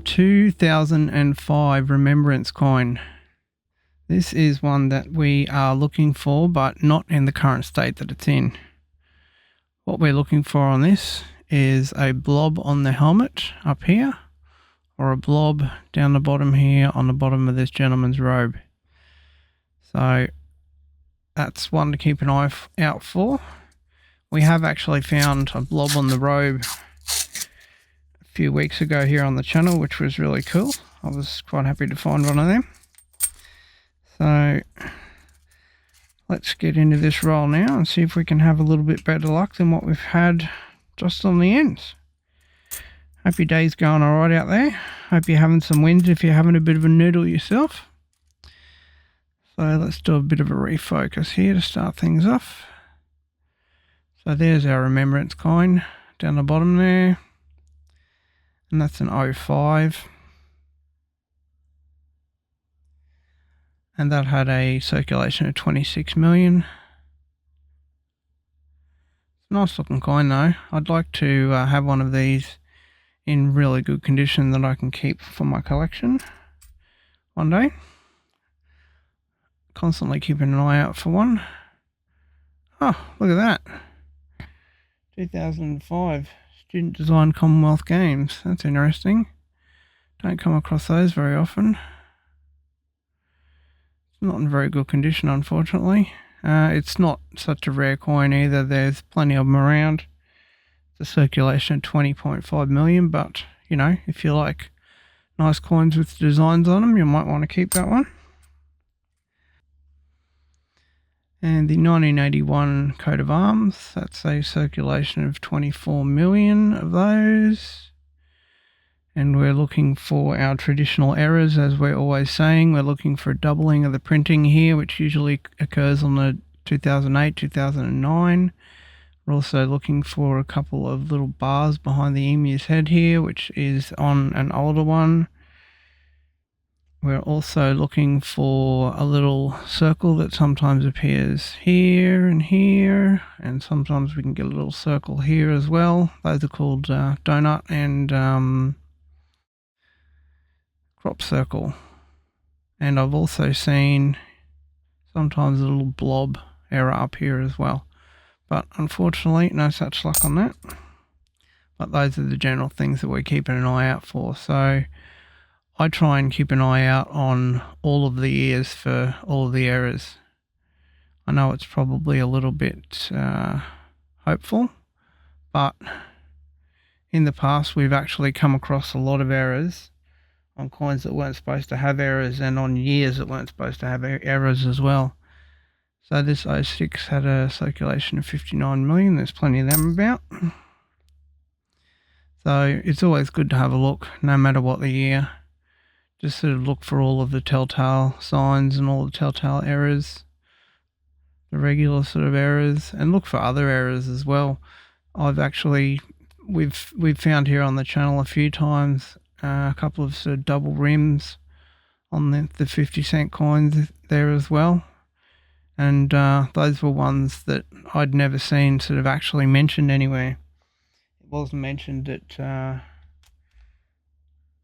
2005 Remembrance coin. This is one that we are looking for, but not in the current state that it's in. What we're looking for on this is a blob on the helmet up here, or a blob down the bottom here on the bottom of this gentleman's robe. So that's one to keep an eye out for. We have actually found a blob on the robe a few weeks ago here on the channel, which was really cool. I was quite happy to find one of them. So let's get into this roll now and see if we can have a little bit better luck than what we've had just on the ends. Hope your day's going alright out there. Hope you're having some wins if you're having a bit of a noodle yourself. So let's do a bit of a refocus here to start things off. So there's our remembrance coin down the bottom there. And that's an 05. And that had a circulation of 26 million. It's a nice looking coin though. I'd like to have one of these in really good condition that I can keep for my collection one day. Constantly keeping an eye out for one. Oh, look at that. 2005 Student Design Commonwealth Games. That's interesting. Don't come across those very often. It's not in very good condition, unfortunately. It's not such a rare coin either. There's plenty of them around. The circulation of 20.5 million, but you know, if you like nice coins with designs on them, you might want to keep that one. And the 1981 coat of arms, that's a circulation of 24 million of those. And we're looking for our traditional errors, as we're always saying. We're looking for a doubling of the printing here, which usually occurs on the 2008, 2009. We're also looking for a couple of little bars behind the emu's head here, which is on an older one. We're also looking for a little circle that sometimes appears here, and sometimes we can get a little circle here as well. Those are called donut and crop circle. And I've also seen sometimes a little blob error up here as well. But unfortunately, no such luck on that. But those are the general things that we're keeping an eye out for. So I try and keep an eye out on all of the ears for all of the errors. I know it's probably a little bit hopeful, but in the past we've actually come across a lot of errors on coins that weren't supposed to have errors, and on years that weren't supposed to have errors as well. So this 06 had a circulation of 59 million. There's plenty of them about. So it's always good to have a look, no matter what the year. Just sort of look for all of the telltale signs and all the telltale errors, the regular sort of errors, and look for other errors as well. We've found here on the channel a few times a couple of sort of double rims on the 50 cent coins there as well. And those were ones that I'd never seen sort of actually mentioned anywhere. It wasn't mentioned that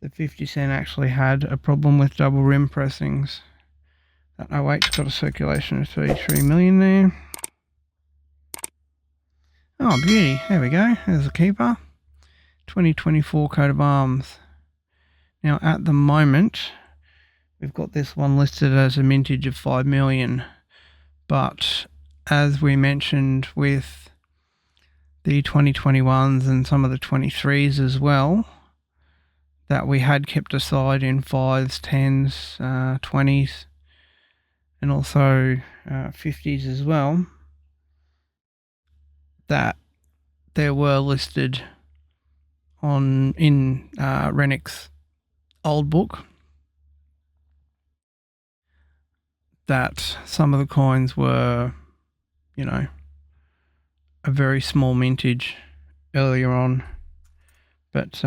the 50 cent actually had a problem with double rim pressings. That 08's got a circulation of 33 million there. Oh, beauty. There we go. There's a keeper. 2024 coat of arms. Now, at the moment, we've got this one listed as a mintage of 5 million. But as we mentioned with the 2021s and some of the 23s as well, that we had kept aside in 5s, 10s, 20s, and also 50s as well, that there were listed in Rennick's old book, that some of the coins were, you know, a very small mintage earlier on, but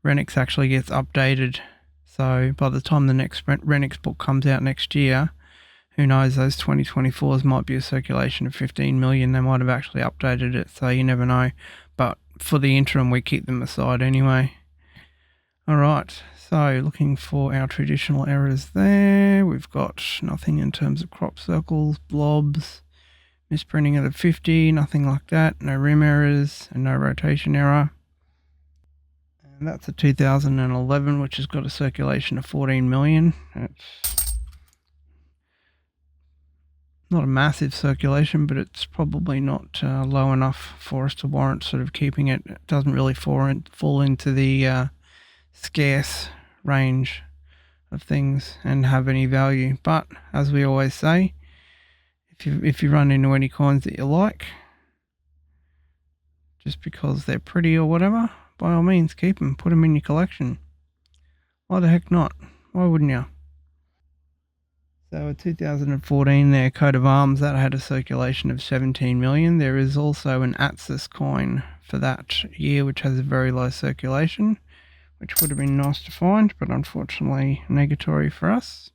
Rennick's actually gets updated, so by the time the next Rennick's book comes out next year, who knows, those 2024s might be a circulation of 15 million. They might have actually updated it, so you never know. But for the interim, we keep them aside anyway. Alright, so looking for our traditional errors there. We've got nothing in terms of crop circles, blobs, misprinting of the 50, nothing like that. No rim errors and no rotation error. And that's a 2011, which has got a circulation of 14 million. It's not a massive circulation, but it's probably not low enough for us to warrant sort of keeping it. It doesn't really fall into the scarce range of things and have any value. But as we always say, if you run into any coins that you like, just because they're pretty or whatever, by all means keep them, put them in your collection. Why the heck not? Why wouldn't you? So a 2014 there, coat of arms, that had a circulation of 17 million. There is also an Atsis coin for that year, which has a very low circulation, which would have been nice to find, but unfortunately negatory for us.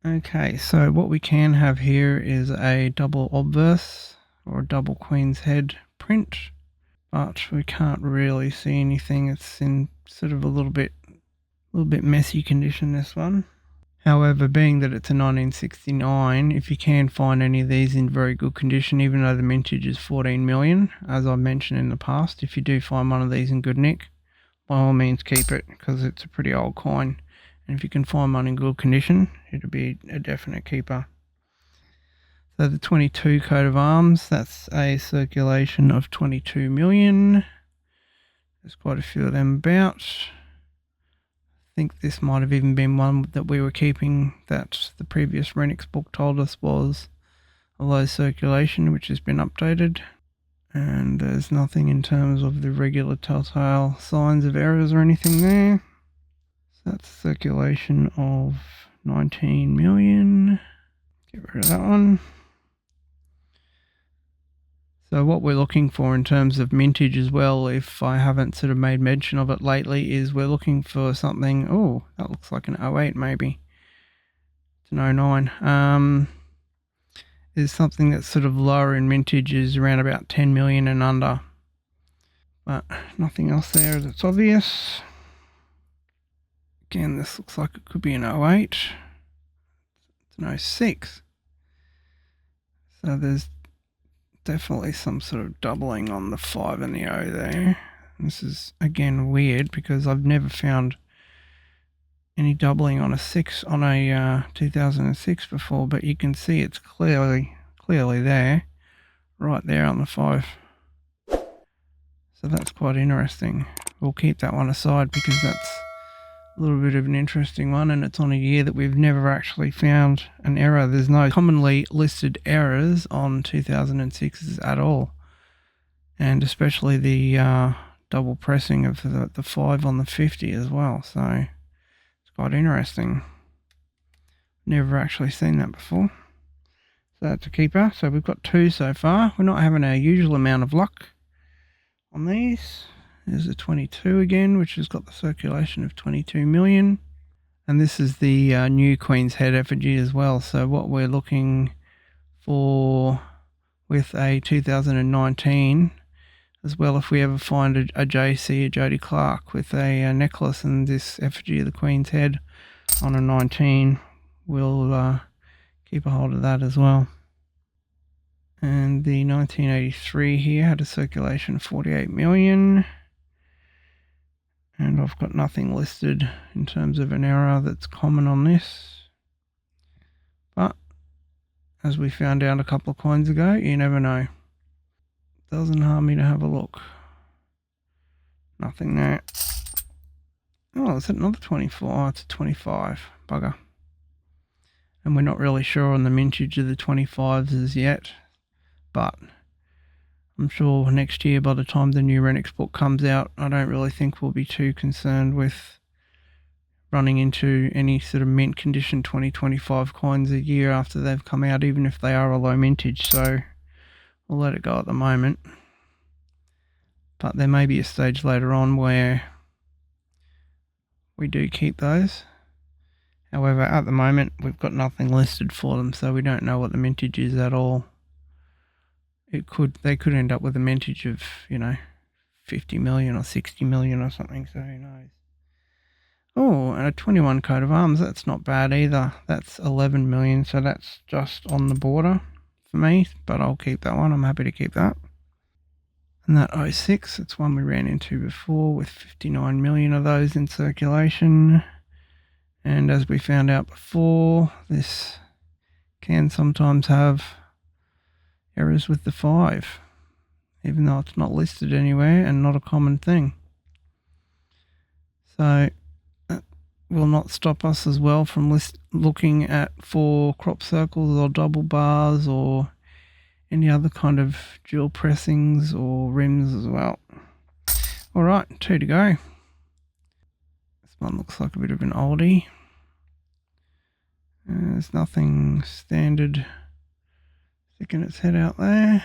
Okay, so what we can have here is a double obverse or a double Queen's Head print, but we can't really see anything. It's in sort of a little bit messy condition, this one. However, being that it's a 1969, if you can find any of these in very good condition, even though the mintage is 14 million, as I mentioned in the past, if you do find one of these in good nick, by all means keep it, because it's a pretty old coin. And if you can find one in good condition, it'll be a definite keeper. So the 22 coat of arms, that's a circulation of 22 million. There's quite a few of them about. I think this might have even been one that we were keeping that the previous Renix book told us was a low circulation, which has been updated. And there's nothing in terms of the regular telltale signs of errors or anything there. So that's circulation of 19 million. Get rid of that one. So what we're looking for in terms of mintage as well, if I haven't sort of made mention of it lately, is we're looking for something, oh, that looks like an 08 maybe. It's an 09. Is something that's sort of lower in mintage, is around about 10 million and under. But nothing else there that's obvious. Again, this looks like it could be an 08. It's an 06. So there's definitely some sort of doubling on the 5 and the O there. This is again weird because I've never found any doubling on a 6 on a 2006 before, but you can see it's clearly there, right there on the 5. So that's quite interesting. We'll keep that one aside because that's a little bit of an interesting one, and it's on a year that we've never actually found an error. There's no commonly listed errors on 2006s at all, and especially the double pressing of the 5 on the 50 as well. So it's quite interesting. Never actually seen that before. So that's a keeper. So we've got 2 so far. We're not having our usual amount of luck on these. There's a 22 again, which has got the circulation of 22 million. And this is the new Queen's Head effigy as well. So what we're looking for with a 2019 as well, if we ever find a JC, a Jodie Clark with a necklace and this effigy of the Queen's Head on a 19, we'll keep a hold of that as well. And the 1983 here had a circulation of 48 million. And I've got nothing listed in terms of an error that's common on this. But as we found out a couple of coins ago, you never know. Doesn't harm me to have a look. Nothing there. Oh, is it another 24? Oh, it's a 25. Bugger. And we're not really sure on the mintage of the 25s as yet. But I'm sure next year, by the time the new Renix book comes out, I don't really think we'll be too concerned with running into any sort of mint condition 2025 coins a year after they've come out, even if they are a low mintage. So we'll let it go at the moment. But there may be a stage later on where we do keep those. However, at the moment, we've got nothing listed for them, so we don't know what the mintage is at all. They could end up with a mintage of, 50 million or 60 million or something, so who knows. Oh, and a 21 coat of arms, that's not bad either. That's 11 million, so that's just on the border for me, but I'll keep that one. I'm happy to keep that. And that 06, it's one we ran into before with 59 million of those in circulation. And as we found out before, this can sometimes have errors with the 5, even though it's not listed anywhere and not a common thing. So that will not stop us as well from looking at for crop circles or double bars or any other kind of dual pressings or rims as well. All right, 2 to go. This one looks like a bit of an oldie. There's nothing standard sticking its head out there.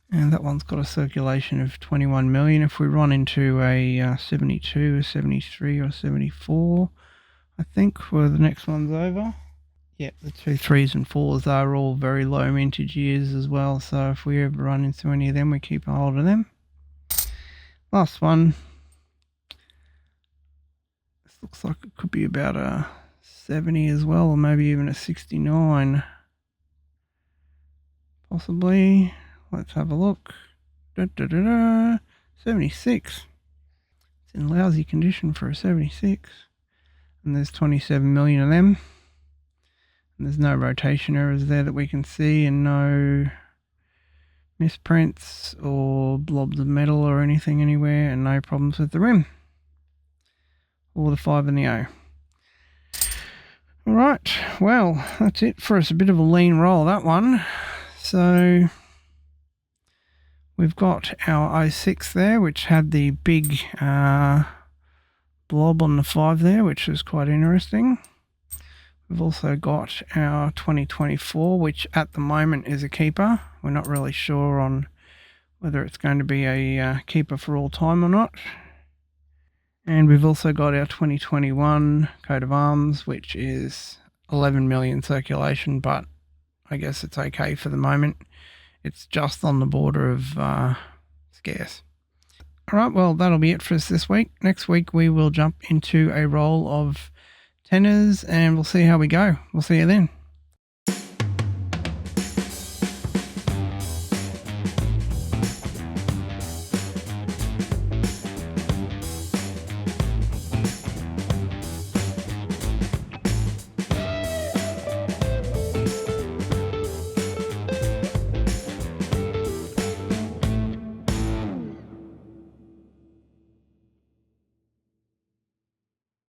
And that one's got a circulation of 21 million. If we run into a 72, a 73 or 74, I think, where the next one's over. Yeah, the 2 3s and 4s are all very low mintage years as well. So if we ever run into any of them, we keep a hold of them. Last one. This looks like it could be about a 70 as well, or maybe even a 69. Possibly. Let's have a look. 76. It's in lousy condition for a 76. And there's 27 million of them. And there's no rotation errors there that we can see, and no misprints or blobs of metal or anything anywhere, and no problems with the rim or the 5 and the O. Alright, well, that's it for us. A bit of a lean roll, that one. So we've got our 06 there, which had the big blob on the 5 there, which was quite interesting. We've also got our 2024, which at the moment is a keeper. We're not really sure on whether it's going to be a keeper for all time or not. And we've also got our 2021 coat of arms, which is 11 million circulation, but I guess it's okay for the moment. It's just on the border of scarce. All right, well, that'll be it for us this week. Next week, we will jump into a roll of tenors and we'll see how we go. We'll see you then.